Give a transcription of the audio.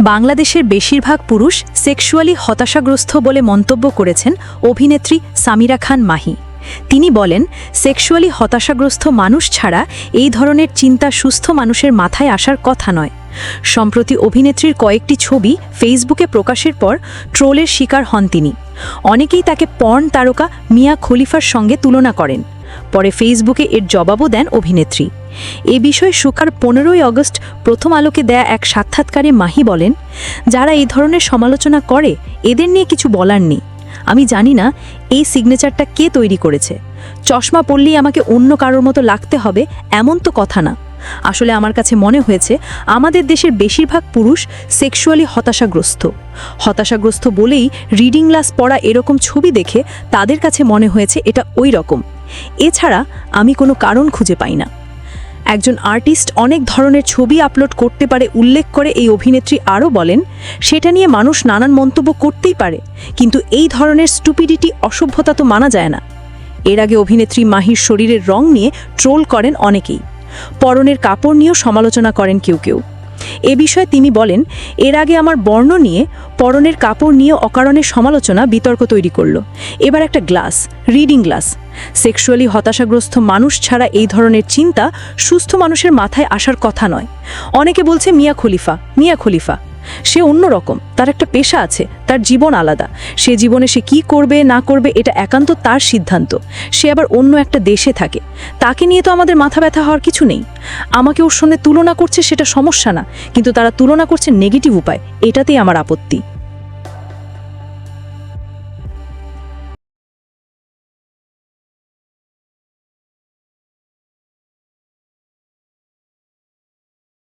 বাংলাদেশের বেশিরভাগ পুরুষ সেক্সুয়ালি হতাশাগ্রস্ত বলে মন্তব্য করেছেন অভিনেত্রী সামিরা খান মাহি। তিনি বলেন, সেক্সুয়ালি হতাশাগ্রস্ত মানুষ ছাড়া এই ধরনের চিন্তা সুস্থ মানুষের মাথায় আসার কথা নয়। সম্প্রতি অভিনেত্রীর কয়েকটি ছবি ফেসবুকে প্রকাশের পর ট্রোলের শিকার হন তিনি। অনেকেই তাকে পর্ন তারকা মিয়া খলিফার সঙ্গে তুলনা করেন। পরে ফেসবুকে এর জবাবও দেন অভিনেত্রী। এ বিষয়ে শুক্রবার 15ই আগস্ট প্রথম আলোকে দেয়া এক সাক্ষাৎকারে মাহি বলেন, যারা এই ধরনের সমালোচনা করে এদের নিয়ে কিছু বলার নেই। আমি জানি না এই সিগনেচারটা কে তৈরি করেছে। চশমা পরলেই আমাকে অন্য কারোর মতো লাগতে হবে এমন তো কথা না। আসলে আমার কাছে মনে হয়েছে আমাদের দেশের বেশিরভাগ পুরুষ সেক্সুয়ালি হতাশাগ্রস্ত বলেই রিডিং গ্লাস পরা এরকম ছবি দেখে তাদের কাছে মনে হয়েছে এটা ওই রকম। এছাড়া আমি কোনো কারণ খুঁজে পাই না। একজন আর্টিস্ট অনেক ধরনের ছবি আপলোড করতে পারে উল্লেখ করে এই অভিনেত্রী আরও বলেন, সেটা নিয়ে মানুষ নানান মন্তব্য করতেই পারে, কিন্তু এই ধরনের স্টুপিডিটি অসভ্যতা তো মানা যায় না। এর আগে অভিনেত্রী মাহির শরীরের রং নিয়ে ট্রোল করেন অনেকেই। পরনের কাপড় নিয়েও সমালোচনা করেন কেউ কেউ। এ বিষয়ে তিনি বলেন, এর আগে আমার বর্ণ নিয়ে, পরনের কাপড় নিয়ে অকারণে সমালোচনা বিতর্ক তৈরি করলো। এবার একটা রিডিং গ্লাস। সেক্সুয়ালি হতাশাগ্রস্ত মানুষ ছাড়া এই ধরনের চিন্তা সুস্থ মানুষের মাথায় আসার কথা নয়। অনেকে বলছে মিয়া খলিফা সে অন্যরকম, তার একটা পেশা আছে, তার জীবন আলাদা। সে জীবনে সে কি করবে না করবে এটা একান্ত তার সিদ্ধান্ত। সে আবার অন্য একটা দেশে থাকে, তাকে নিয়ে তো আমাদের মাথা ব্যথা হওয়ার কিছু নেই। আমাকে ওর সঙ্গে তুলনা করছে সেটা সমস্যা না, কিন্তু তারা তুলনা করছে নেগেটিভ উপায়, এটাতেই আমার আপত্তি।